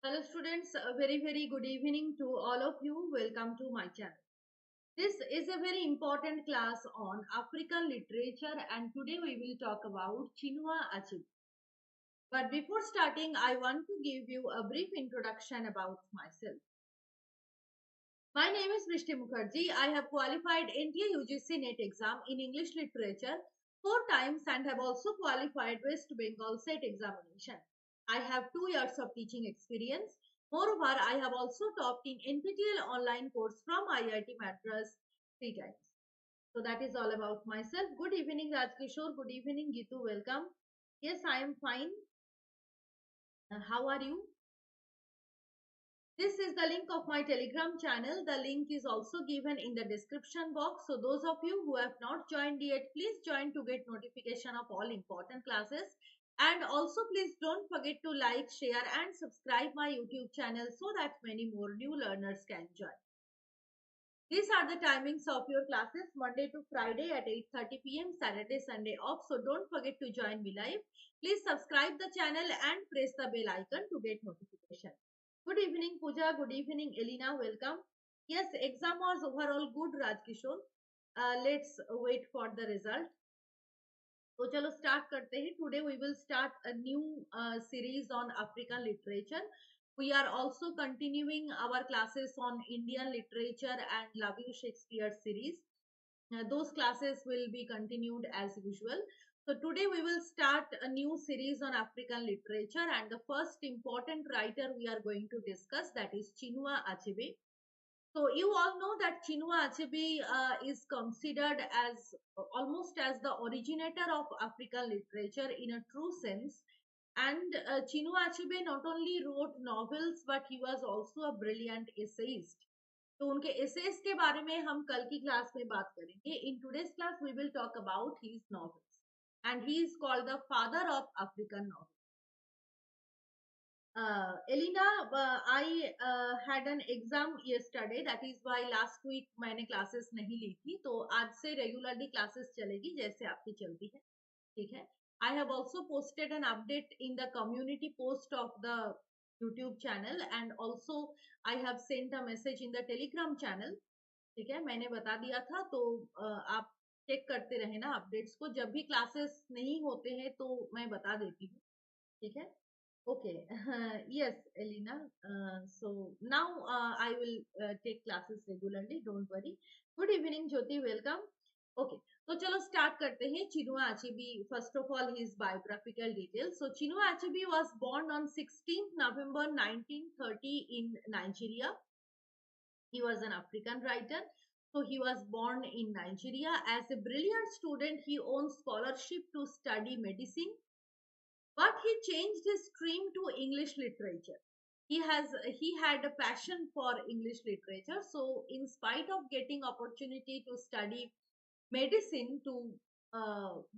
Hello students, a very good evening to all of you. Welcome to my channel. This is a very important class on African literature and today we will talk about Chinua Achebe. But before starting, I want to give you a brief introduction about myself. My name is Brishti Mukherjee. I have qualified NTA UGC NET exam in English literature 4 times and have also qualified West Bengal SET examination. I have 2 years of teaching experience. Moreover, I have also taught in NPTEL online course from IIT Madras 3 times. So that is all about myself. Good evening, Rajkishore. Good evening, Gitu. Welcome. Yes, I am fine. How are you? This is the link of my Telegram channel. The link is also given in the description box. So those of you who have not joined yet, please join to get notification of all important classes. And also please don't forget to like, share and subscribe my YouTube channel so that many more new learners can join. These are the timings of your classes Monday to Friday at 8:30 p.m. Saturday, Sunday off. So don't forget to join me live. Please subscribe the channel and press the bell icon to get notification. Good evening, Pooja. Good evening, Elena. Welcome. Yes, exam was overall good, Rajkishore. Let's wait for the result. तो चलो start करते हैं. Today we will start a new series on African literature. We are also continuing our classes on Indian literature and Love You Shakespeare series. Those classes will be continued as usual. So today we will start a new series on African literature and the first important writer we are going to discuss, that is Chinua Achebe. So you all know that Chinua Achebe is considered as almost as the originator of African literature in a true sense. And Chinua Achebe not only wrote novels but he was also a brilliant essayist. तो उनके essays के बारे में हम कल की class में बात करेंगे. In today's class we will talk about his novels and he is called the father of African novels. Elena, I had an exam yesterday. That is why last week मैंने classes नहीं ली थी. तो आज से regularly classes चलेगी जैसे आपकी चलती है. ठीक है. I have also posted an update in the community post of the YouTube channel and also I have sent a message in the Telegram channel. ठीक है, मैंने बता दिया था. तो आप चेक करते रहे ना अपडेट्स को. जब भी क्लासेस नहीं होते हैं तो मैं बता देती हूँ. ठीक है. Okay, yes, Elena. So now I will take classes regularly. Don't worry. Good evening, Jyoti. Welcome. Okay, तो चलो start करते हैं. Chinua Achebe. First of all, his biographical details. So Chinua Achebe was born on 16th November 1930 in Nigeria. He was an African writer. So he was born in Nigeria. As a brilliant student, he owned scholarship to study medicine, but he changed his stream to English literature. He had a passion for English literature. So in spite of getting opportunity to study medicine, to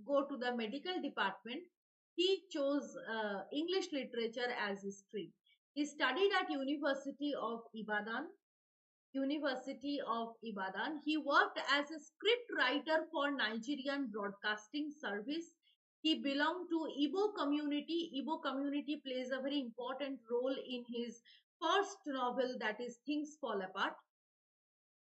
go to the medical department, he chose English literature as his stream. He studied at University of Ibadan. He worked as a script writer for Nigerian Broadcasting Service. He belonged to Igbo community. Igbo community plays a very important role in his first novel, that is Things Fall Apart.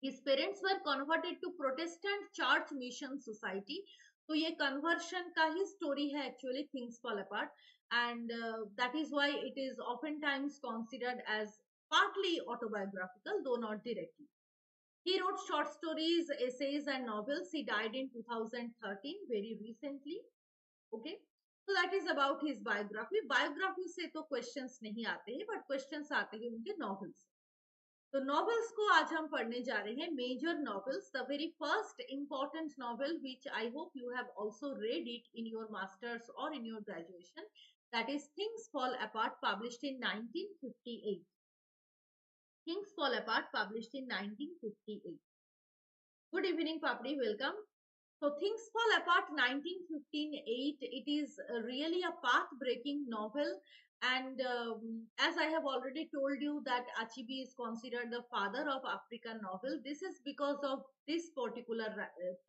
His parents were converted to Protestant Church Mission Society. तो ये conversion का ही story है actually Things Fall Apart, and that is why it is oftentimes considered as partly autobiographical, though not directly. He wrote short stories, essays and novels. He died in 2013, very recently. Okay, so that is about his biography. Biography से तो questions नहीं आते हैं, but questions आते हैं उनके novels. तो novels को आज हम पढ़ने जा रहे हैं. Major novels. The very first important novel, which I hope you have also read it in your masters or in your graduation, that is Things Fall Apart, published in 1958. Things Fall Apart, published in 1958. Good evening, Papri. Welcome. So Things Fall Apart 1958, it is really a path-breaking novel, and as I have already told you that Achebe is considered the father of African novel. This is because of this particular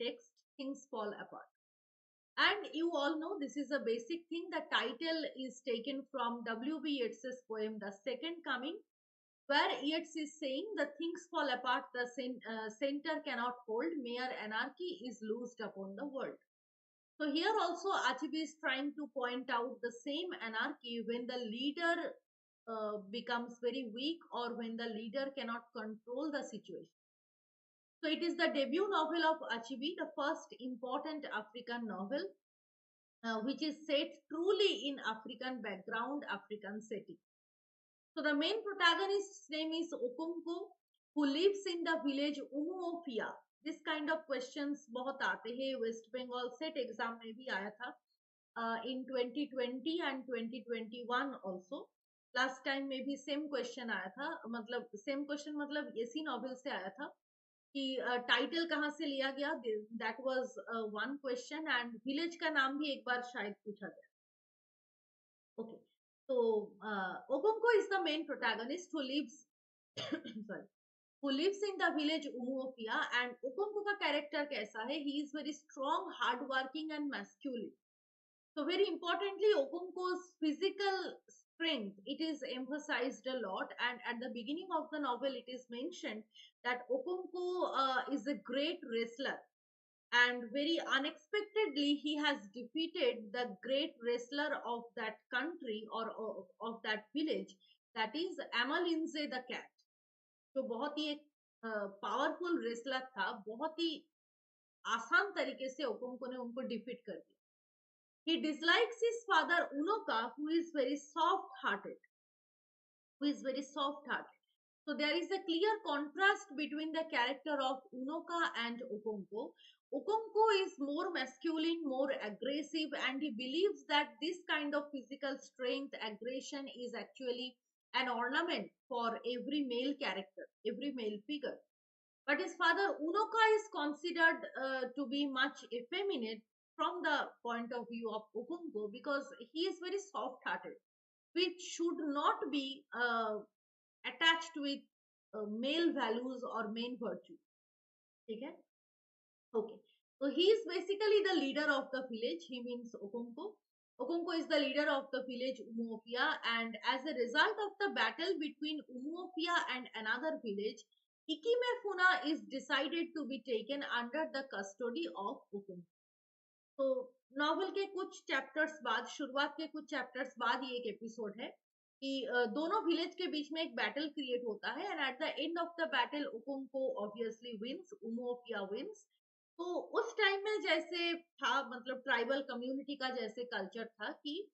text, Things Fall Apart. And you all know this is a basic thing. The title is taken from W.B. Yeats's poem The Second Coming, where Yeats is saying the things fall apart, the center cannot hold, mere anarchy is loosed upon the world. So here also Achebe is trying to point out the same anarchy when the leader becomes very weak or when the leader cannot control the situation. So it is the debut novel of Achebe, the first important African novel, which is set truly in African background, African setting. So the main protagonist's name is Okonko, who lives in the village Umuofia. This kind of questions बहुत आते हैं. West Bengal set exam में भी आया था in 2020 and 2021 also. Last time में भी same question आया था. मतलब same question मतलब इसी novel से आया था कि टाइटल कहाँ से लिया गया. That was one question, and village का नाम भी एक बार शायद पूछा गया. Okay. So Okonko is the main protagonist who lives sorry, who lives in the village Umuofia, and Okonko का character कैसा है? He is very strong, hardworking and masculine. So very importantly, Okonko's physical strength, it is emphasized a lot, and at the beginning of the novel it is mentioned that Okonko is a great wrestler, and very unexpectedly he has defeated the great wrestler of that country or of that village, that is Amalinze the cat. तो बहुत ही एक powerful wrestler था, बहुत ही आसान तरीके से ओकोंको ने उनको डिफीट कर दिया. He dislikes his father Unoka, who is very soft hearted, So there is a clear contrast between the character of Unoka and Okonko. Okonko is more masculine, more aggressive, and he believes that this kind of physical strength, aggression is actually an ornament for every male character, every male figure. But his father Unoka is considered to be much effeminate from the point of view of Okonko, because he is very soft hearted, which should not be attached with male values or male virtue. Okay? Okay. So he is basically the leader of the village. He means Okonko. Okonko is the leader of the village Umuofia, and as a result of the battle between Umuofia and another village, Ikimefuna is decided to be taken under the custody of Okonko. तो novel के कुछ chapters बाद, शुरुआत के कुछ chapters बाद ये एक एपिसोड है कि दोनों विलेज के बीच में एक बैटल क्रिएट होता है, and at the end of the battle Okonkwo obviously wins, Umuofia wins. तो उस टाइम में जैसे था, मतलब ट्राइबल कम्युनिटी का जैसे कल्चर था कि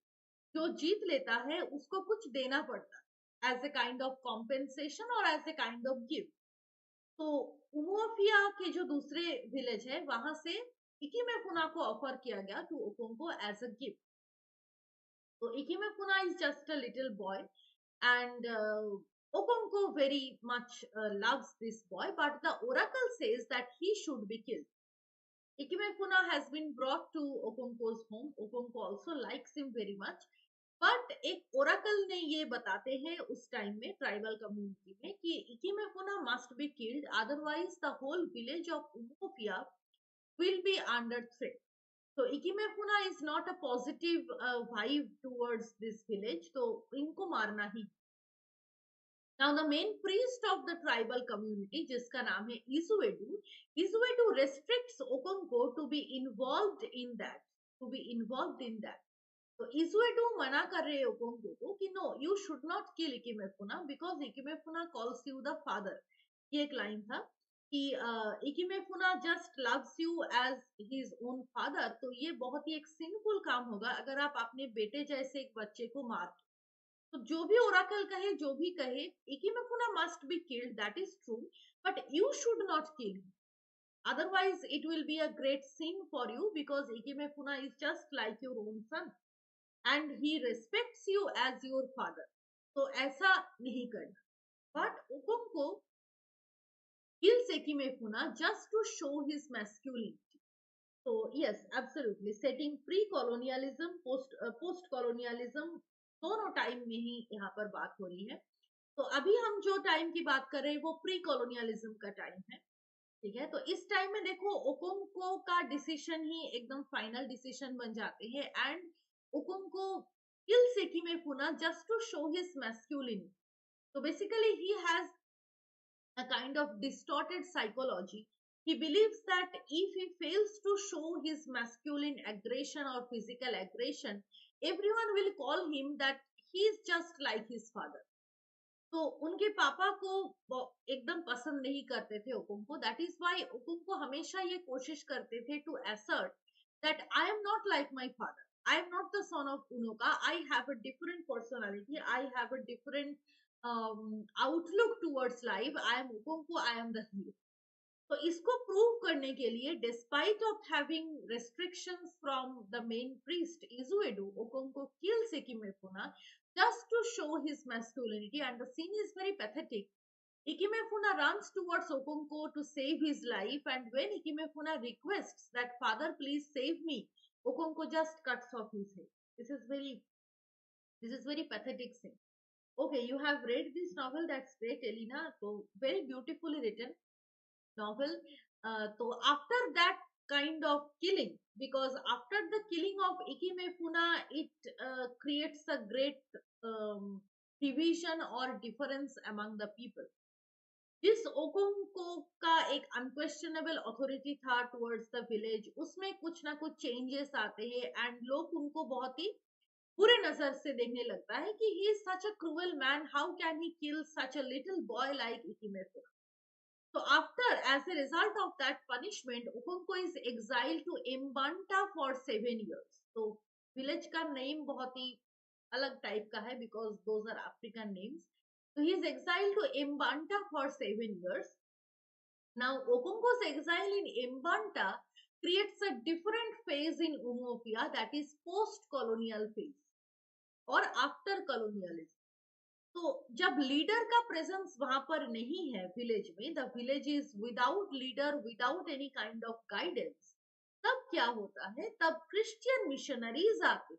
जो जीत लेता है उसको कुछ देना पड़ता है as a kind of compensation और as a kind of gift. तो उमोफिया के जो दूसरे विलेज है वहां से Ikimefuna को ऑफर किया गया टू ओकोंको एज अ गिफ्ट. तो Ikimefuna is just a little boy, and Okonko very much loves this boy, but the oracle says that he should be killed. Ikimefuna has been brought to Okonko's home. Okonko also likes him very much, but एक Oracle ने ये बताते हैं उस time में tribal community में कि Ikimefuna must be killed, otherwise the whole village of Umofia will be under threat. So Ikimefuna is not a positive vibe towards this village, so इनको मारना ही. Now the main priest of the tribal community, जिसका नाम है Izuedu restricts Okonko to be involved in that, तो Izuedu मना कर रहे Okonko को कि no, you should not kill Ikimefuna because Ikimefuna calls you the father. ये एक लाइन था कि Ikimefuna just loves you as his own father. तो ये बहुत ही एक सिंपल काम होगा अगर आप अपने बेटे जैसे एक बच्चे को मार. तो जो भी ओराकल कहे, जो भी कहे, Ikimefuna must be killed, that is true, but you should not kill him. Otherwise, it will be a great sin for you because Ikimefuna is just like your own son and he respects you as your father. तो ऐसा नहीं करना. But Okonko kills Ikimefuna just to show his masculinity. So yes, absolutely, setting pre-colonialism, post-colonialism, दोनों time में ही यहाँ पर बात हो रही है. तो अभी हम जो टाइम की बात कर रहे हैं वो प्री कॉलोनियलिज्म का टाइम है. ठीक है, तो इस टाइम में देखो ओकोंको का डिसीजन ही एकदम फाइनल डिसीजन बन जाते हैं and ओकोंको kills Ikimefuna just to show his masculinity. So basically, he has a kind of distorted psychology. He believes that if he fails to show his masculine aggression or physical aggression, everyone will call him that he is just like his father. तो उनके पापा को एकदम पसंद नहीं करते थे Okonkwo. That is why Okonkwo हमेशा ये कोशिश करते थे to assert that I am not like my father, I am not the son of Unoka, I have a different personality, I have a different outlook towards life, I am Okonkwo, I am the hero. तो इसको prove करने के लिए despite of having restrictions from the main priest Izuedo, Okonko kills Ikimefuna just to show his masculinity, and the scene is very pathetic. Ikimefuna runs towards Okonko to save his life, and when Ikimefuna requests that father please save me, Okonko just cuts off his head. This is very pathetic scene. Okay, you have read this novel, that's great Elena, so very beautifully written novel. So after that kind of killing, because after the killing of Ikimefuna, it creates a great division or difference among the people. जिस ओकोंको का एक unquestionable authority था towards the village, उसमें कुछ ना कुछ changes आते हैं एंड लोग उनको बहुत ही बुरे नजर से देखने लगता है कि he is such a cruel man, how can he kill such a little boy like Ikemefuna. So after, as a result of that punishment, Okonko is exiled to Mbanta for 7 years. So village का name बहुत ही अलग type का है because those are African names. So he is exiled to Mbanta for 7 years. Now Okonko's exile in Mbanta creates a different phase in Umofia, that is post-colonial phase or after colonialism. तो जब leader का presence वहां पर नहीं है village में, the village is without leader, without any kind of guidance, तब क्या होता है, तब क्रिश्चियन मिशनरीज आते,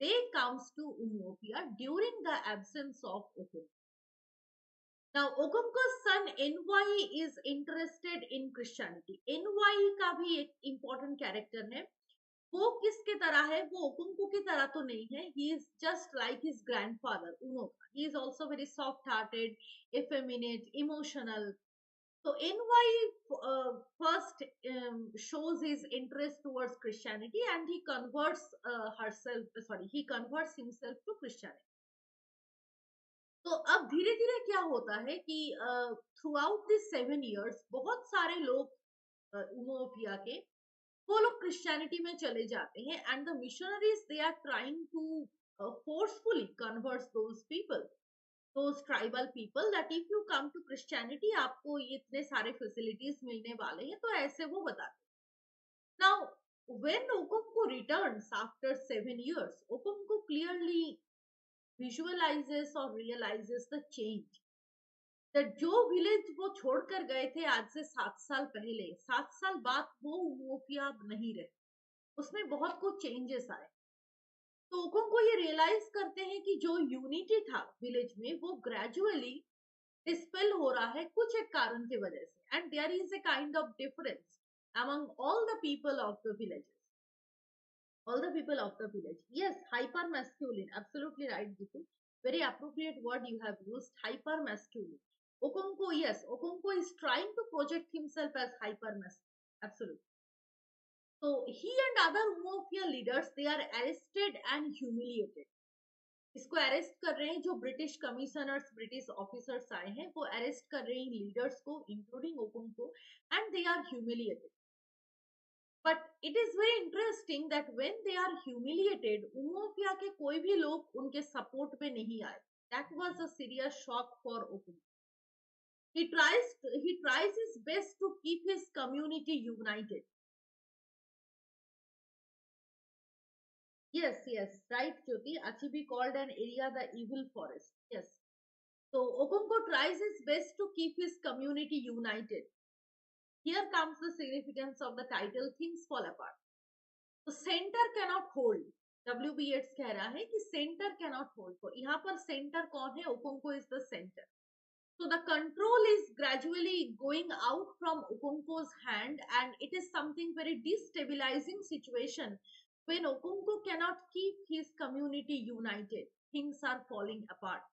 they comes to Umuofia during the absence of Okonkwo. Now ओकोंको's son NY is interested in Christianity. NY का भी एक important कैरेक्टर है. वो किसके तरह है, वो ओकुंको की तरह तो नहीं है. He is just like his grandfather Unoka. He is also very soft hearted, effeminate, emotional. So NY first shows his interest towards Christianity and he converts he converts himself to Christianity. तो अब धीरे धीरे क्या होता है कि through out this 7 years बहुत सारे लोग उमोपिया के वो लोग क्रिश्चियनिटी में चले जाते हैं and the missionaries they are trying to forcefully convert those people, those tribal people, that if you come to Christianity आपको ये इतने सारे फैसिलिटीज मिलने वाले हैं, तो ऐसे वो बताते. Now when Okonko returns after 7 years, Okonko clearly visualizes or realizes the change. जो विलेज वो छोड़कर गए थे आज से 7 साल पहले, 7 साल बाद वो उमोपिया नहीं रहे, उसमें बहुत कुछ चेंजेस आए. तो ओकोंको ये रियलाइज करते हैं कि जो यूनिटी था विलेज में वो ग्रेजुअली डिस्पेल हो रहा है कुछ एक कारण की वजह से, and there is a kind of difference among all the people of the villages, all the people of the village. Yes, hyper masculine, absolutely right Gitu, very appropriate word you have used, hyper masculine. Okonko, yes, Okonko is trying to project himself as hyper masculine, absolutely. So he and other Umofia leaders, they are arrested and humiliated. इसको arrest कर रहे हैं, जो British commissioners, British officers आए हैं वो arrest कर रहे हैं लीडर्स को including Okonkwo and they are humiliated. But it is very interesting that when they are humiliated, Umuofia के कोई भी लोग उनके सपोर्ट पे नहीं आए. That was a serious shock for Okonkwo. he tries his best to keep his community united. Yes, right, Jyoti. Achebe called an area the evil forest. Yes. So Okonko tries his best to keep his community united. Here comes the significance of the title, Things Fall Apart. तो centre cannot hold, WB Yeats कह रहा है कि centre cannot hold. तो यहाँ पर centre कौन है, Okonkwo is the centre. So the control is gradually going out from Okonko's hand, and it is something very destabilizing situation when Okonko cannot keep his community united. Things are falling apart.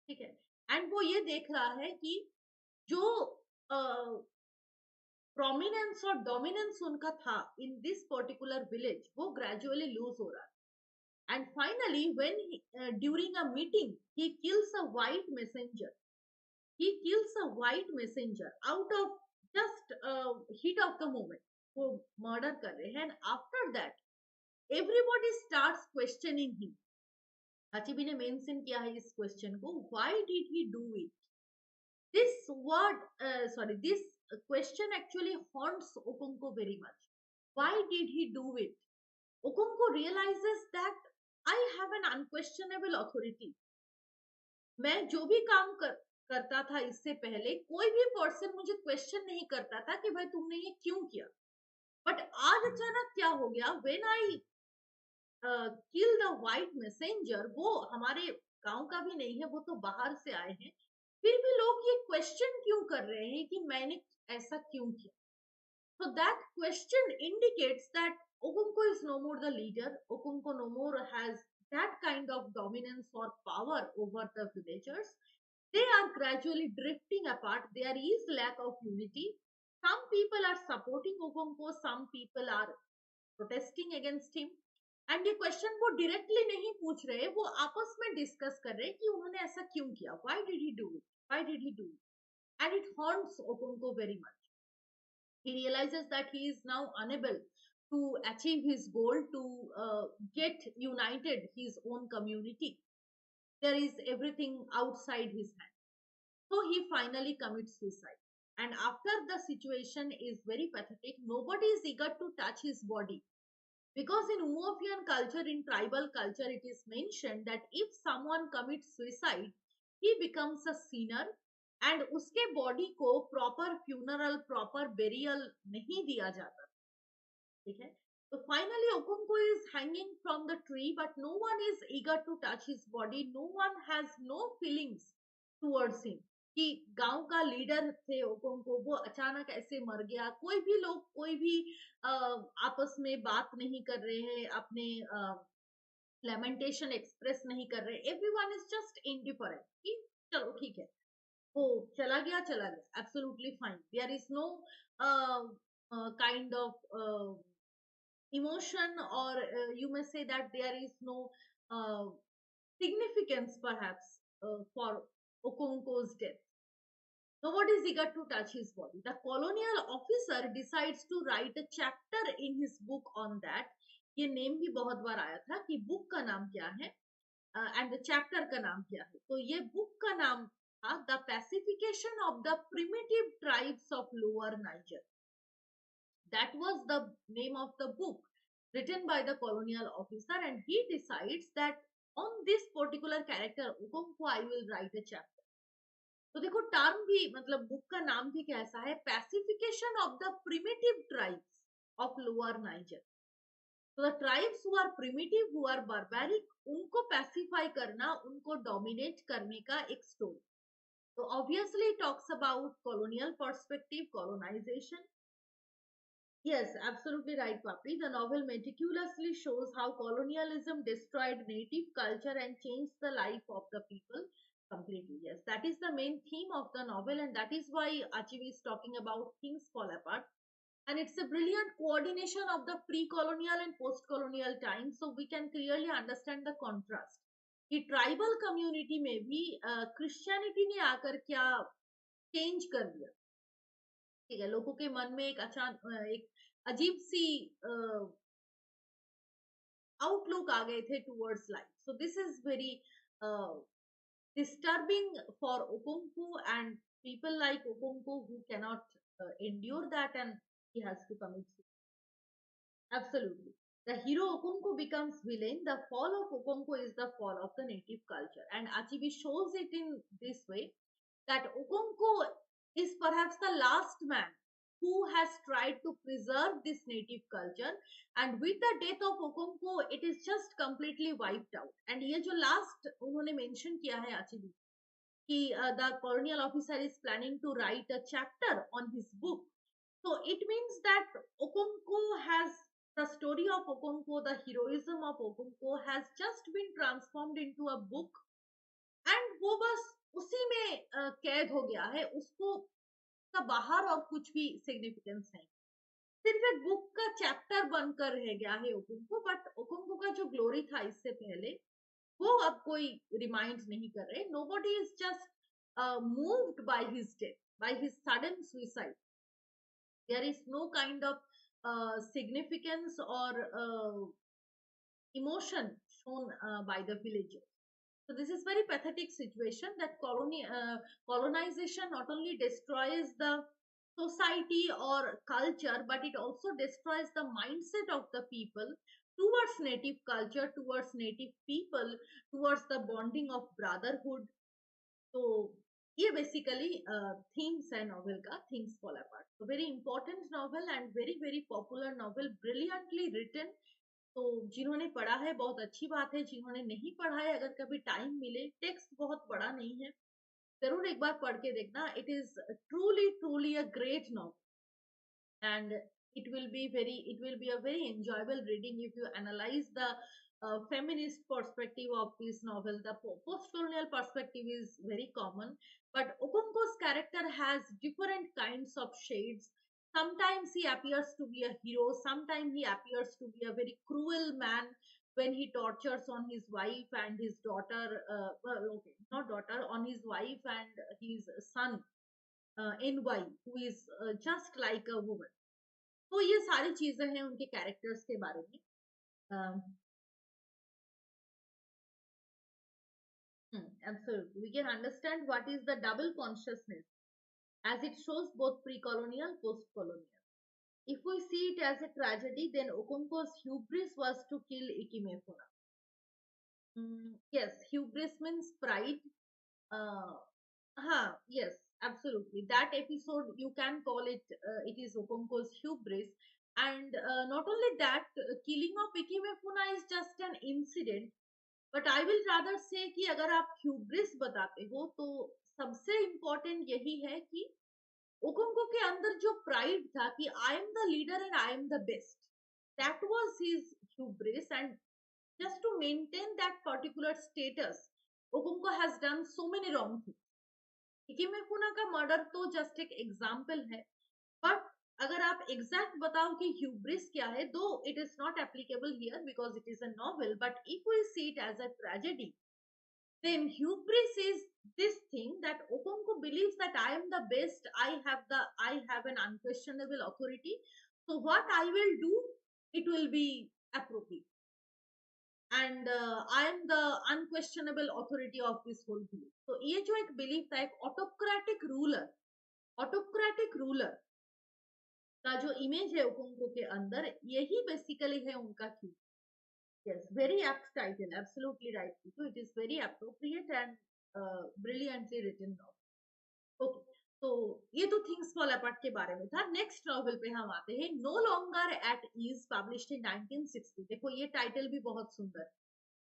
ठीक है, and वो ये देख रहा है कि जो prominence और डोमिनेंस उनका था इन दिस पर्टिकुलर विलेज वो ग्रेजुअली लूज हो रहा है. And finally when during a meeting he kills a white messenger. He kills a white messenger out of just heat of the moment. वो murder कर रहे हैं, and after that everybody starts questioning him. अचीबी ने mention किया है इस question को, why did he do it? This word, this question actually haunts Okonko very much. Why did he do it? Okonko realizes that I have an unquestionable authority. मैं जो भी काम करता था इससे पहले कोई भी पर्सन मुझे क्वेश्चन नहीं करता था कि भाई तुमने ये क्यों किया. बट आज अचानक क्या हो गया, when I kill the white messenger, वो हमारे गांव का भी नहीं है, वो तो बाहर से आए हैं, फिर भी लोग ये क्वेश्चन क्यों कर रहे हैं कि मैंने ऐसा क्यों किया. So that question indicates that Okonko is no more the leader. Okonko no more has that kind of dominance or power over the villagers. They are gradually drifting apart. There is lack of unity. Some people are supporting Okonko, some people are protesting against him. And ये question वो directly नहीं पूछ रहे, वो आपस में discuss कर रहे कि उन्होंने ऐसा क्यों किया. Why did he do it, why did he do it. And it haunts Okonkwo very much. He realizes that he is now unable to achieve his goal to get united his own community. There is everything outside his hand. So he finally commits suicide. And after the situation is very pathetic, nobody is eager to touch his body. Because in Umopian culture, in tribal culture, it is mentioned that if someone commits suicide, he becomes a sinner and उसके body को proper funeral proper burial नहीं दिया जाता. ठीक है, तो finally Okonkwo is hanging from the tree but no one is eager to touch his body. No one has no feelings towards him कि गांव का लीडर थे ओकोंको, वो अचानक ऐसे मर गया. कोई भी लोग कोई भी आपस में बात नहीं कर रहे हैं, अपने लेमेंटेशन एक्सप्रेस नहीं कर रहे. एवरीवन इज जस्ट इंडिफरेंट कि चलो ठीक है, वो चला गया, absolutely fine. There is no kind of emotion, or you may say that there is no significance perhaps for Okonko's death. Nobody is eager to touch his body. The colonial officer decides to write a chapter in his book on that. ये name भी बहुत बार आया था कि book का नाम क्या है एंड द चैप्टर का नाम क्या है. तो ये बुक का नाम था the pacification of the primitive tribes of lower Niger. That was the name of the book written by the colonial officer, and he decides that on this particular character Okonko I will write a chapter. तो देखो term भी, मतलब book का नाम भी कैसा है, pacification of the primitive tribes of lower Niger. तो the tribes who are primitive, who are barbaric, उनको पैसिफाई करना, उनको डोमिनेट करने का एक स्टोरी. तो obviously talks about colonial perspective, colonization. Yes, absolutely right, Papi. The novel meticulously shows how colonialism destroyed native culture and changed the life of the people completely. Yes, that is the main theme of the novel, and that is why Achebe is talking about things fall apart. And it's a brilliant coordination of the pre-colonial and post-colonial times, so we can clearly understand the contrast. कि tribal community में भी Christianity ने आकर क्या change कर दिया. ठीक है, लोगों के मन में एक एक अजीब सी आउटलुक आ गए थे towards life. So this is very disturbing for Okonko and people like Okonko who cannot endure that, and he has to commit suicide. Absolutely. The hero Okonko becomes villain. The fall of Okonko is the fall of the native culture, and Achebe shows it in this way that Okonko is perhaps the last man who has tried to preserve this native culture, and with the death of Okonko it is just completely wiped out. And ये जो last उन्होंने mention किया है Achebe, the colonial officer is planning to write a chapter on his book. So it means that Okonko has the story of Okonko, the heroism of Okonko has just been transformed into a book, and वो बस उसी में कैद हो गया है, उसको का बाहर और कुछ भी सिग्निफिकेंस नहीं, सिर्फ एक बुक का चैप्टर बनकर रह गया है ओकुंको। बट ओकुंको का जो ग्लोरी था इससे पहले, वो अब कोई रिमाइंड नहीं कर रहे। Nobody is just moved by his death, by his sudden suicide. There is no kind of significance or emotion shown by the villagers. So this is very pathetic situation that colonization not only destroys the society or culture, but it also destroys the mindset of the people towards native culture, towards native people, towards the bonding of brotherhood. तो ये basically themes है novel का, things fall apart. तो very important novel and very very popular novel, brilliantly written. तो जिन्होंने पढ़ा है बहुत अच्छी बात है, जिन्होंने नहीं पढ़ा है अगर कभी टाइम मिले, टेक्स्ट बहुत बड़ा नहीं है, जरूर एक बार पढ़ के देखना। It is truly truly a great novel, and it will be a very enjoyable reading if you analyze the feminist perspective of this novel. The post-colonial perspective is very common, but Okonko's character has different kinds of shades. Sometimes he appears to be a hero, sometimes he appears to be a very cruel man when he tortures on his wife and his daughter, well, okay, not daughter, on his wife and his son, NY, who is just like a woman. तो ये सारी चीजें हैं उनके characters के बारे में। um, Absolutely, we can understand what is the double consciousness as it shows both pre-colonial, post-colonial. If we see it as a tragedy, then Okonko's hubris was to kill Ikimefuna. Yes, hubris means pride. Uh, yes, absolutely. That episode, you can call it, it is Okonko's hubris. And not only that, killing of Ikimefuna is just an incident. But I will rather से कि अगर आप hubris बताते हो तो सबसे important यही है कि ओकोंको के अंदर जो प्राइड था कि आई am the leader and I am the best, that was his hubris, and just to maintain that particular status, Okonko has done so many wrong things. इकिमेफुना का मर्डर तो जस्ट एक एग्जाम्पल है, बट अगर आप exact बताओ कि hubris क्या है, though it is not applicable here because it is a novel, but if we see it as a tragedy, then hubris is this thing that Okonko believes that I am the best, I have an unquestionable authority, so what I will do, it will be appropriate, and I am the unquestionable authority of this whole village. So ये जो एक belief था, एक autocratic ruler का जो image है ओकोंको के अंदर, यही बेसिकली है उनका की। yes, very apt title, absolutely right people, it is very appropriate and brilliantly written novel. okay, तो ये तो थिंग्स फॉल अपार्ट के बारे में था। नेक्स्ट नॉवेल पे हम आते हैं, no longer at ease, published in 1960। देखो ये टाइटल भी बहुत सुंदर,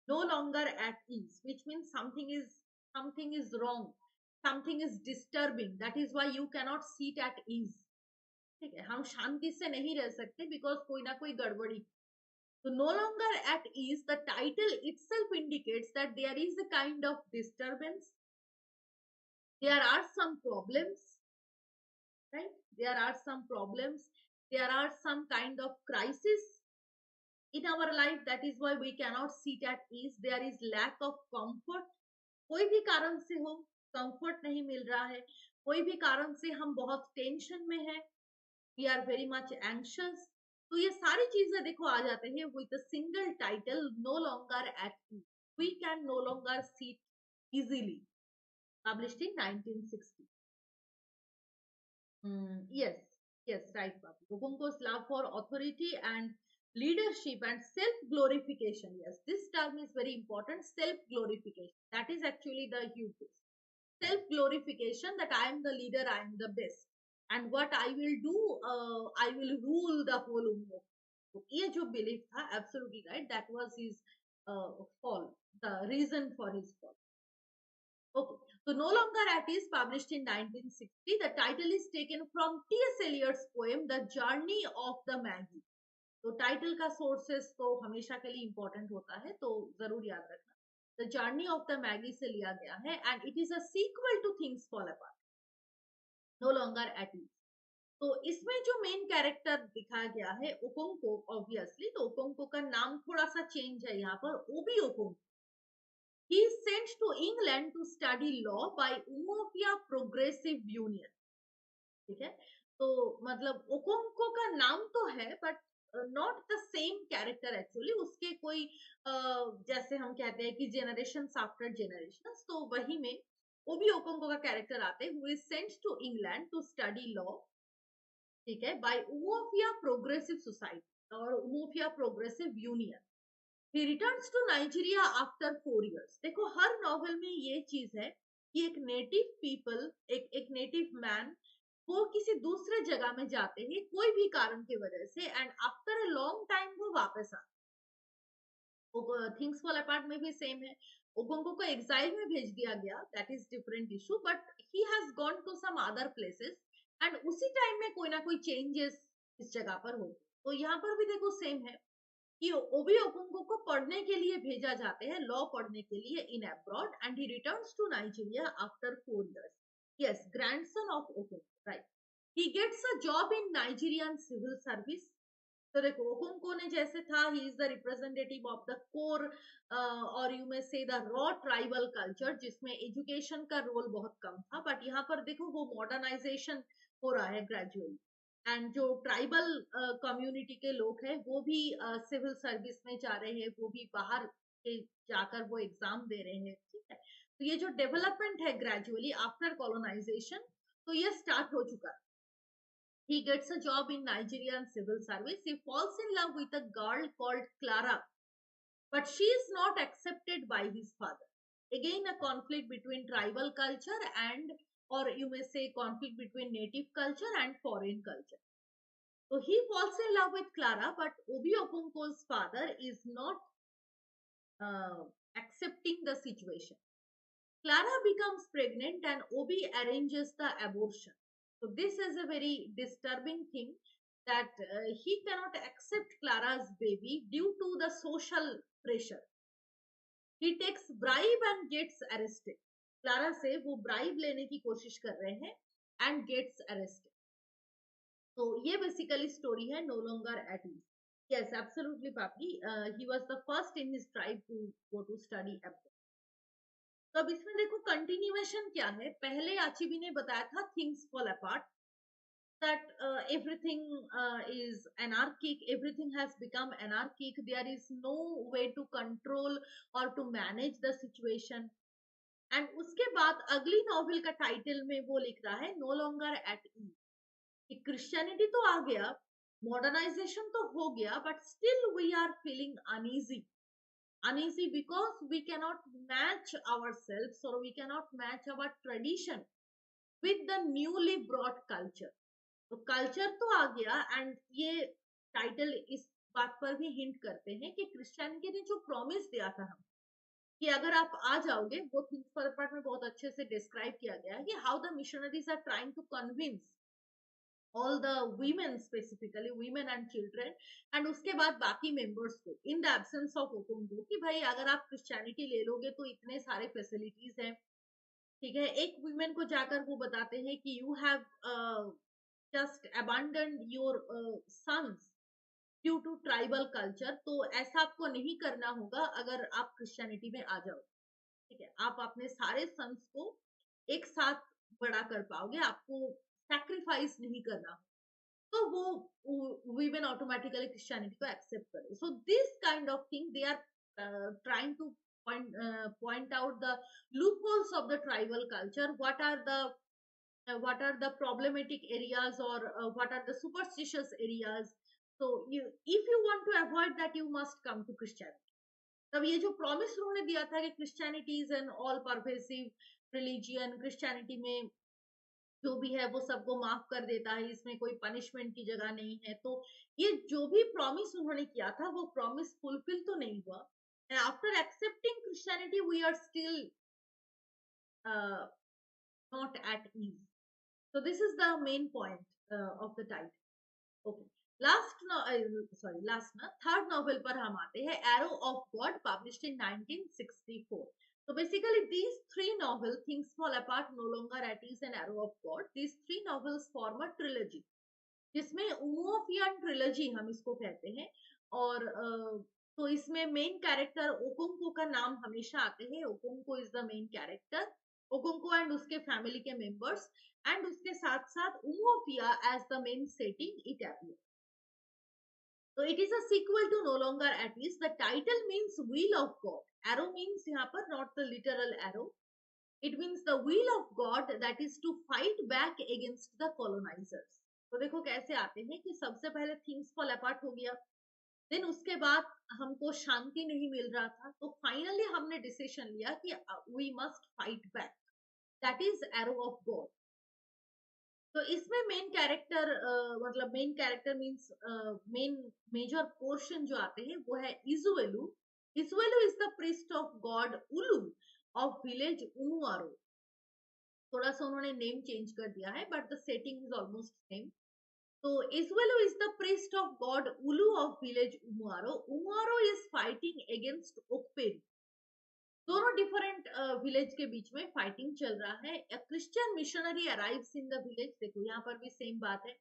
no longer at ease, which means something is wrong, something is disturbing, that is why you can not seat at ease. ठीक है, हम शांति से नहीं रह सकते बिकॉज कोई ना कोई गड़बड़ी। तो no longer at ease, the title itself indicates that there is a kind of disturbance, there are some problems, right? There are some problems, there are some kind of crisis in our life, that is why we cannot sit at ease, there is lack of comfort, कोई भी कारण से हो comfort नहीं मिल रहा है, कोई भी कारण से हम बहुत टेंशन में हैं, we are very much anxious। तो ये सारी चीजें देखो आ जाते हैं with a single title, no longer at ease, we can no longer sit easily, published in 1960। yes, yes, right Babu. Okonko's love for authority and leadership and self glorification, yes, this term is very important, self glorification, that is actually the hubris, self glorification, that I am the leader, I am the best, and what I will do, I will rule the whole ummah। तो ये जो belief था, absolutely right, that was his fall, the reason for his fall। Okay, so No Longer at Ease, published in 1960. The title is taken from T.S. Eliot's poem The Journey of the Maggie. तो title का sources तो हमेशा के लिए important होता है, तो जरूर याद रखना। The journey of the Magi से लिया गया है and it is a sequel to things fall apart, no longer at ease. तो इसमें जो मेन कैरेक्टर दिखाया गया है ओकोंको, ऑब्वियसली तो ओकोंको का नाम थोड़ा सा चेंज है यहाँ पर, Obi Okonkwo. He is sent to England to study law by Umuofia progressive union. ठीक है, तो मतलब ओकोंको का नाम तो है but not the same character actually, उसके कोई जैसे हम कहते हैं कि जेनरेशन आफ्टर जेनरेशन, तो वही में वो भी ओकोंको का कैरेक्टर आते हैं, who is sent to England to study law. ठीक है, बाय उमोफिया प्रोग्रेसिव सोसाइटी और Umuofia progressive union. He returns to Nigeria after 4 years। देखो हर नॉवल में ये चीज है कि एक नेटिव पीपल, एक नेटिव मैन, वो किसी दूसरे जगह में जाते हैं कोई भी कारण की वजह से, and after a long time वो वापस आते। थिंग्स फॉल अपार्ट में भी सेम है, ओकोंको को एग्जाइल में भेज दिया गया, that is different issue, but he has gone to some other places and उसी टाइम में कोई ना कोई चेंजेस इस जगह पर हो। तो यहाँ पर भी देखो सेम है कि ओबी ओकोंको को पढ़ने के लिए भेजा जाते हैं, लॉ पढ़ने के लिए in abroad, and he returns to Nigeria after 4 years। Yes, grandson of Okonkwo, right. He gets a job in Nigerian civil service. तो देखो ओकोंको ने जैसे था, he is the representative of the core और you may say the raw tribal culture, जिसमें education का role बहुत कम था, बट यहाँ पर देखो वो मॉडर्नाइजेशन हो रहा है ग्रेजुअली, एंड जो ट्राइबल कम्युनिटी के लोग हैं वो भी सिविल सर्विस में जा रहे हैं, वो भी बाहर के जाकर वो एग्जाम दे रहे हैं। ठीक है, तो ये जो डेवलपमेंट है ग्रेजुअली आफ्टर कॉलोनाइजेशन, तो ये स्टार्ट हो चुका है। He gets a job in Nigerian civil service. He falls in love with a girl called Clara, but she is not accepted by his father. Again, a conflict between tribal culture and, or you may say, conflict between native culture and foreign culture. So he falls in love with Clara, but Obi Okonko's father is not accepting the situation. Clara becomes pregnant and Obi arranges the abortion. So this is a very disturbing thing, that he cannot accept Clara's baby due to the social pressure. He takes bribe and gets arrested. Clara से वो bribe लेने की कोशिश कर रहे हैं and gets arrested. So ये basically story है No Longer at Ease. Yes, absolutely, Papi. He was the first in his tribe to go to study abroad. तो अब इसमें देखो कंटिन्यूएशन क्या है। पहले आचिबी ने बताया था things fall apart, that everything is anarchic, everything has become anarchic, there is no way to control or to manage the situation। And उसके बाद अगली नॉवेल का टाइटल में वो लिख रहा है no longer at ease. Christianity तो आ गया, मॉडर्नाइजेशन तो हो गया, but still we are feeling uneasy because we cannot match ourselves or we cannot match our tradition with the newly brought culture। तो कल्चर तो आ गया, एंड ये टाइटल इस बात पर भी हिंट करते हैं कि क्रिश्चियनिटी ने जो प्रॉमिस दिया था हम, कि अगर आप आ जाओगे, वो थिंग्स फॉल अपार्ट में बहुत अच्छे से डिस्क्राइब किया गया है कि how the missionaries are trying to convince all the women, specifically women and children, and उसके बाद बाकी members को in the absence of ओकोंको, कि भाई अगर आप क्रिश्चियनिटी ले लोगे तो इतने सारे फैसिलिटीज हैं। ठीक है, एक वुमेन को जाकर वो बताते हैं कि you have just abandoned your sons due to tribal culture, तो ऐसा आपको नहीं करना होगा अगर आप क्रिश्चियनिटी में आ जाओ। ठीक है, आप अपने सारे सन्स को एक साथ बड़ा कर पाओगे, आपको सैक्रिफाइस नहीं करना, तो वो women automatically Christianity को accept करे। So this kind of thing they are trying to point out the loopholes of the tribal culture. What are the problematic areas, or what are the superstitious areas? So if you want to avoid that, you must come to Christianity। तब ये जो promise उन्होंने दिया था कि Christianity is an all pervasive religion, Christianity में जो भी है वो सबको माफ कर देता है, इसमें कोई पनिशमेंट की जगह नहीं है, तो ये जो भी प्रॉमिस उन्होंने किया था वो प्रॉमिस फुलफिल तो नहीं हुआ। And after accepting Christianity we are still uh, not at ease. So this is the main point of the title. Okay. Third novel पर हम आते हैं, arrow of God, published in 1964. So basically these three novels, Things Fall Apart, No Longer at Ease and Arrow of God, these three novels form a trilogy, जिसमें उमोफियन trilogy हम इसको कहते हैं. और तो इसमें मेन कैरेक्टर ओकोंको का नाम हमेशा आते हैं. Okonkwo is the main character. Okonkwo and उसके फैमिली के मेंबर्स, एंड उसके साथ साथ Umuofia as the main setting it appear. So it is a sequel to No Longer at Ease. The title means wheel of God. Arrow means यहाँ पर not the literal arrow. It means the will of God, that is to fight back against the colonizers. तो देखो कैसे आते हैं कि सबसे पहले थिंग्स फॉल अपार्ट हो गया, देन उसके बाद हमको शांति नहीं मिल रहा था, तो फाइनली हमने डिसीजन लिया कि we must fight back. That is arrow of God. तो इसमें मेन कैरेक्टर मतलब main character means main major portion जो आते हैं वो है Ezeulu. Ezeulu is the priest of god Ulu of village Umuaro. थोड़ा सा उन्होंने नेम चेंज कर दिया है, but the setting is almost same. तो Ezeulu is the priest of god Ulu of village Umuaro. Umuaro is fighting against ओकपेन. दोनों different village के बीच में फाइटिंग चल रहा है. A Christian missionary arrives in the village. देखो यहाँ पर भी सेम बात है.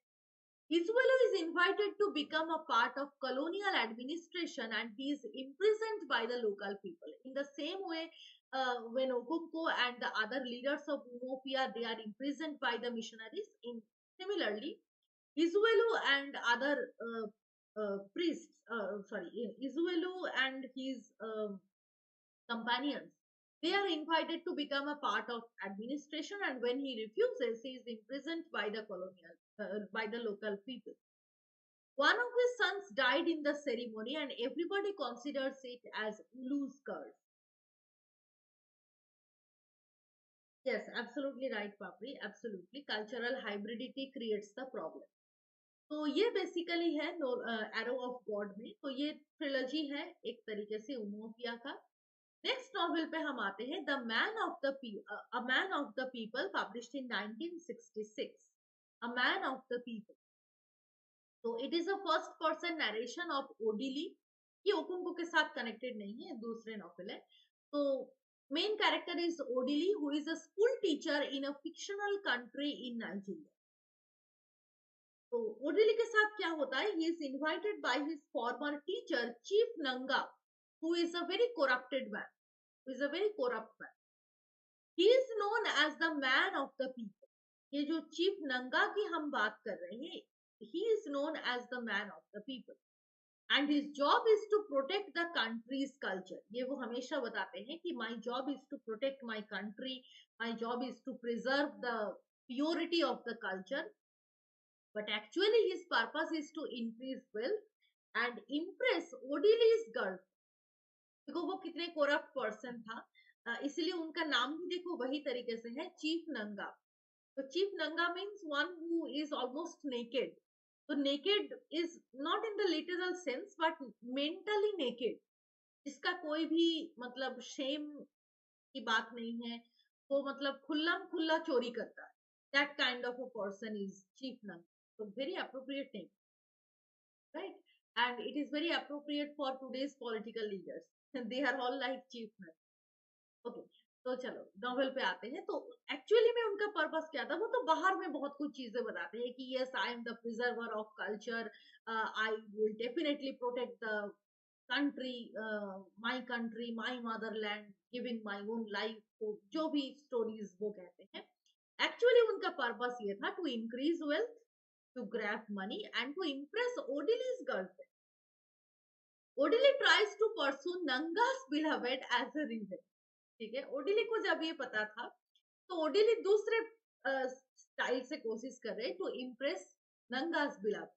Izuelu is invited to become a part of colonial administration and he is imprisoned by the local people. In the same way, when Okonko and the other leaders of Umofia, they are imprisoned by the missionaries. Similarly, Izuelu and other priests, Izuelu and his companions, they are invited to become a part of administration, and when he refuses, he is imprisoned by the by the local people. One of his sons died in the ceremony, and everybody considers it as Ulu's curse. Yes, absolutely right, Papri. Absolutely, cultural hybridity creates the problem. तो ये basically है arrow of God में. तो ये trilogy है एक तरीके से उमोफिया का. नेक्स्ट नॉवेल पे हम आते हैं, the man of the a man of the people, published in 1966. A man of the people. तो it is a first person narration of Odili. ये ओकुंको के साथ कनेक्टेड नहीं है, दूसरे नॉवेल है. तो main character is Odili, who is a school teacher in a fictional country in Nigeria. तो ओडिली के साथ क्या होता है, he is invited by his former teacher chief Nanga, who is a very corrupted man, who is a very corrupt man. He is known as the man of the people. ये जो chief नंगा की हम बात कर रहे हैं, he is known as the man of the people. And his job is to protect the country's culture. ये वो हमेशा बताते हैं कि my job is to protect my country, my job is to preserve the purity of the culture. But actually his purpose is to increase wealth and impress Odili's girlfriend. देखो वो कितने corrupt person था, इसलिए उनका नाम भी देखो वही तरीके से है, चीफ नंगा. तो chief Nanga means one who is almost naked. तो naked is not in the literal sense but mentally naked, जिसका कोई भी मतलब शेम की बात नहीं है, वो मतलब खुल्ला खुल्ला चोरी करता है. That kind of a person is chief नंगा. तो very appropriate name, right? And it is very appropriate for today's political leaders. They are all like chief nunga. Okay, तो चलो नॉवेल पे आते हैं. तो एक्चुअली में उनका पर्पस क्या था, वो तो बाहर में बहुत कुछ चीजें बताते हैं कि yes I am the preserver of culture, I will definitely protect the country my Motherland, giving my own life. तो जो भी स्टोरीज वो कहते हैं, एक्चुअली उनका पर्पस ये था to increase wealth, to grab money and to impress Odili's girlfriend. Odili tries to pursue Nanga's beloved as a reason. ठीक है, ओडिली को जब ये पता था, तो ओडिली दूसरे स्टाइल से कोशिश कर रहे to impress Nanga's beloved.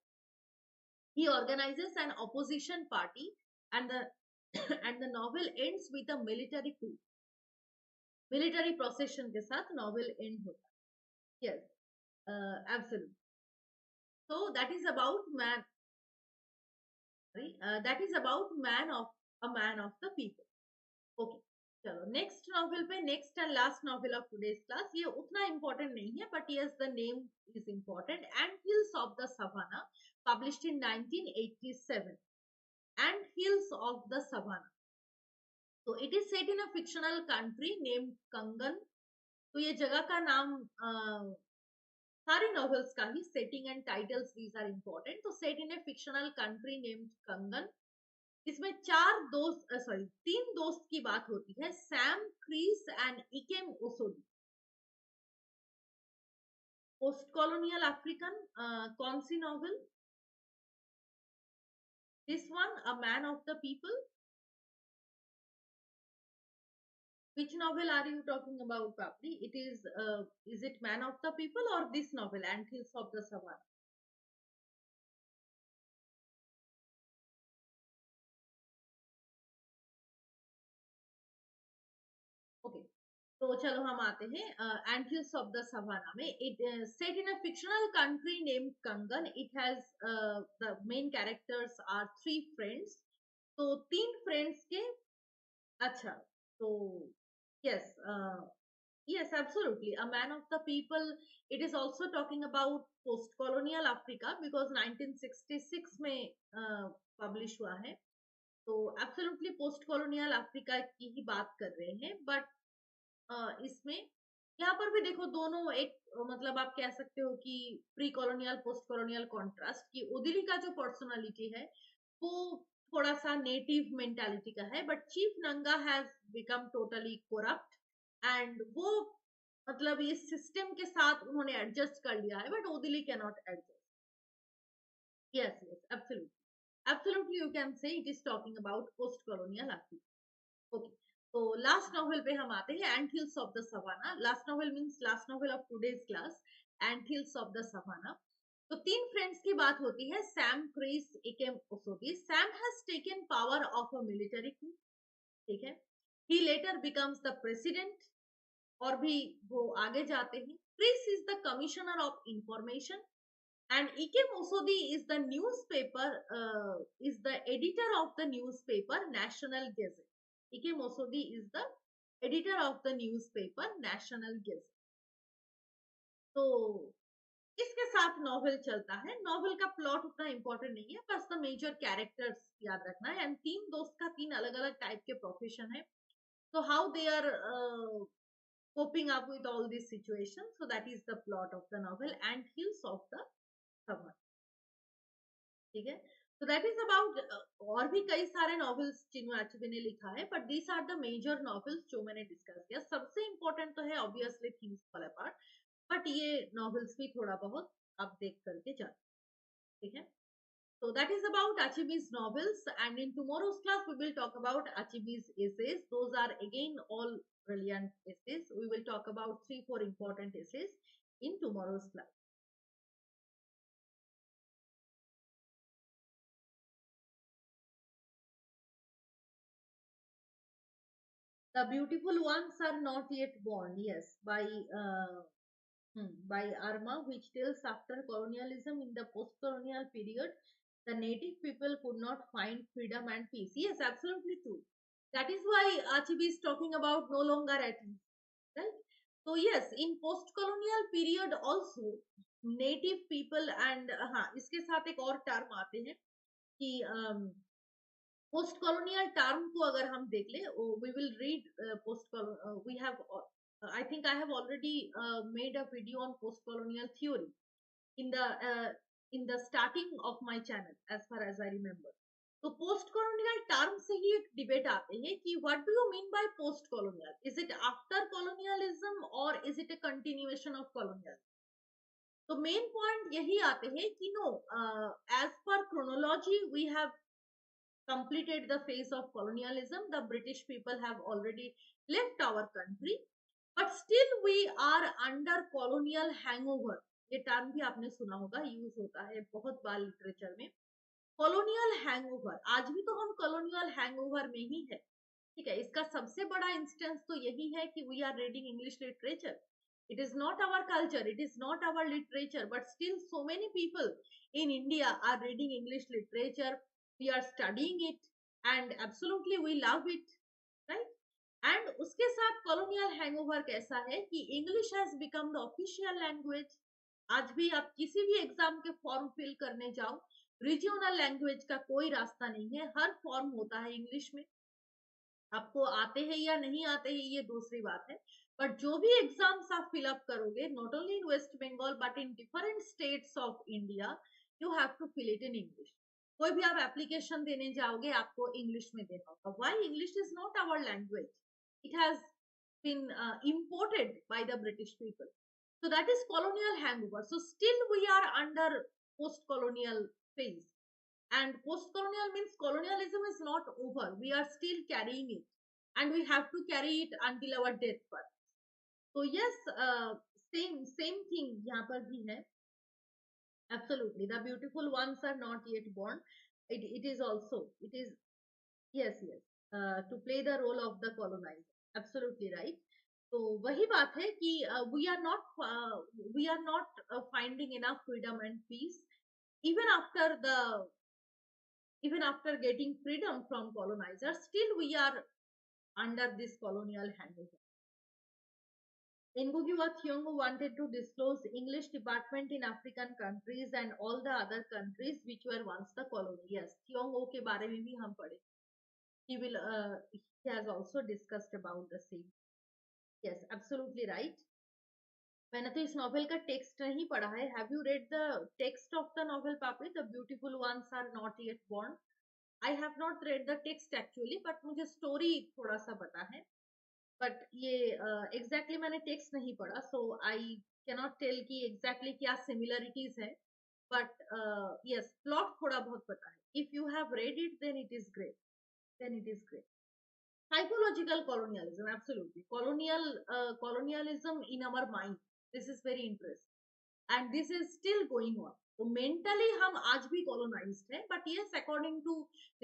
He organizes an opposition party and the and the novel ends with a military coup. Military procession के साथ novel end होता है. Yes, absolutely. So that is about man. That is about man of a man of the people. Okay. चलो next novel पे, next and last novel of today's class, ये उतना important नहीं है but yes the name is important, anthills of the savannah, published in 1987. Anthills of the savannah, तो it is set in a fictional country named Kangan. तो ये जगह का नाम सारी नॉवेल्स का ही setting and titles these are important. तो set in a fictional country named कंगन. इसमें चार दोस्त, सॉरी तीन दोस्त की बात होती है, Sam, Chris and Ikem Osodi. Post colonial African, कौन सी novel? This one, a man of the people. Which novel are you talking about, Papri? Is it Man of the People or this novel, Ant Hills of the Savannah? Okay. तो चलो हम आते हैं anthills of the savannah में. It set in a fictional country named Kangan. It has the main characters are three friends. तो तीन friends के, अच्छा, तो yes, yes, absolutely, a man of the people. It is also talking about post colonial Africa because 1966 में publish हुआ है. तो absolutely post colonial Africa की ही बात कर रहे हैं. बट इसमें यहाँ पर भी देखो दोनों एक, मतलब आप कह सकते हो कि pre colonial post colonial contrast की. ओदिली का जो पर्सनालिटी है वो थोड़ा सा नेटिव मेंटालिटी का है, बट चीफ नंगा has become totally corrupt, and वो मतलब इस सिस्टम के साथ उन्होंने एडजस्ट कर लिया है, but Odili can not adjust. Yes yes, absolutely absolutely, you can say it is talking about post colonial Africa. Okay. तो लास्ट नॉवेल पे हम आते हैं, anthills of the savannah. Last novel means last novel of today's class, anthills of the savannah. तो तीन friends की बात होती है, Sam, Chris, Ikem Osodi. Sam has taken power of a military coup. ठीक है. ही later becomes the president, और भी वो आगे जाते हैं. Chris is the commissioner of information, and Ikem Osodi is the newspaper, is the editor of the newspaper National Gazette. Ikem Osodi is the editor of the newspaper National Gazette. तो इसके साथ novel चलता है. Novel का plot उतना important नहीं है, बस द मेजर कैरेक्टर्स याद रखना है. एंड तीन दोस्त का तीन अलग अलग टाइप के प्रोफेशन है. So how they are coping up with all these situations. So that is the plot of the novel and Hills of the Summer. ठीक है. so that is about, और भी कई सारे नॉवेल्स चिन्नु एचेबे ने लिखा है, but these are the major novels जो मैंने डिस्कस किया. सबसे इंपॉर्टेंट तो है obviously things fall apart, but ये नॉवेल्स भी थोड़ा बहुत आप देख करके जाए. ठीक है. so that is about Achebe's novels, and in tomorrow's class we will talk about Achebe's essays. Those are again all brilliant essays. We will talk about 3-4 important essays in tomorrow's class. The beautiful ones are not yet born, yes, by Arma, which tells after colonialism in the post-colonial period, the native people could not find freedom and peace. Yes, absolutely true. That is why Achebe is talking about no longer at peace, right? So yes, in post-colonial period also, native people and हाँ, इसके साथ एक और term आते हैं कि post colonial term को अगर हम देख ले, we will read post, we have, I think I have already made a video on post colonial theory in the uh, in the starting of my channel as far as I remember. तो post colonial term से ही एक debate आते हैं कि what do you mean by post colonial. Is it after colonialism और is it a continuation of colonial. तो main point यही आते हैं कि no, as per chronology we have completed the phase of colonialism. The British people have already left our country, but still we are under colonial hangover. ये term भी आपने सुना होगा, यूज होता है बहुत बार लिटरेचर में. कॉलोनियल हैंगओवर, आज भी तो हम कॉलोनियल हैंगओवर में ही है. ठीक है. इसका सबसे बड़ा इंस्टेंस तो यही है कि we are reading English literature. It is not our culture, it is not our literature, but still so many people in India are reading English literature. We are studying it, and absolutely we love it, right? And उसके साथ colonial hangover कैसा है कि English has become the official language. आज भी आप किसी भी एग्जाम के फॉर्म फिल करने जाओ, रीजनल लैंग्वेज का कोई रास्ता नहीं है, हर फॉर्म होता है इंग्लिश में। आपको आते हैं या नहीं आते हैं ये दूसरी बात है, बट जो भी एग्जाम्स आप फिलअप करोगे, not only in West Bengal but in different states of India, you have to fill it in English. कोई भी आप एप्लीकेशन देने जाओगे आपको इंग्लिश में देना होगा। Why? English is not our language, it has been imported by the British people. So that is colonial hangover. So still we are under post-colonial phase. And post-colonial means colonialism is not over. We are still carrying it, and we have to carry it until our death. So yes, same thing यहाँ पर भी है. Absolutely, the beautiful ones are not yet born. It is also, it is, yes, to play the role of the colonizer. Absolutely right. तो वही बात है कि we are not finding enough freedom and peace even after the even after getting freedom from colonizers. Still we are under this colonial hangover. Ngugi wa Thiong'o wanted to disclose English department in African countries and all the other countries which were once the colony. Yes, Thiong'o के बारे में भी हम पढ़े. He has also discussed about the same. Yes, absolutely right. मैंने तो इस novel का टेक्स्ट नहीं पढ़ा है. Have you read the text of the novel पापी? The beautiful ones are not yet born. I have not read the text actually, but मुझे story थोड़ा सा पता है. बट ये एग्जैक्टली मैंने टेक्स्ट नहीं पढ़ा, सो आई कैनॉट टेल कि एग्जैक्टली क्या सिमिलरिटीज है. बट यस, प्लॉट थोड़ा बहुत पता है. If you have read it then it is great, then it is great. Psychological colonialism, absolutely. Colonialism in our mind. This is very interesting. And this is still going on. So mentally हम आज भी colonized हैं, but yes, according to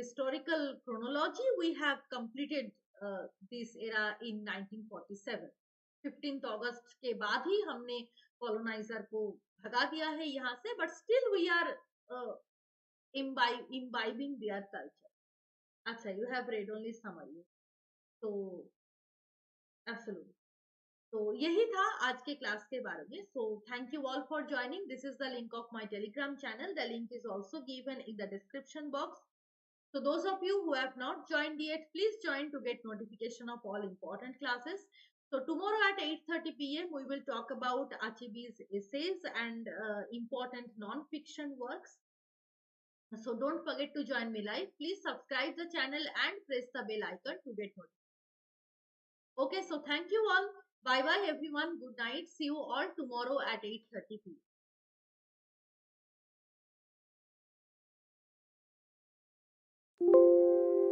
historical chronology, we have completed this era in 1947. 15th August के बाद ही हमने colonizer को भगा दिया है यहाँ से, but still we are uh, imbibing their culture. अच्छा, you have read only summary. तो एब्सोल्युटली, तो यही था आज के क्लास के बारे में. So thank you all for joining. This is the link of my Telegram channel. The link is also given in the description box. So those of you who have not joined yet, please join to get notification of all important classes. So tomorrow at 8:30 p.m. we will talk about Achebe's essays and important non-fiction works. So don't forget to join me live. Please subscribe the channel and press the bell icon to get notified. Okay, so thank you all. Bye bye everyone. Good night. See you all tomorrow at 8:30 p.m.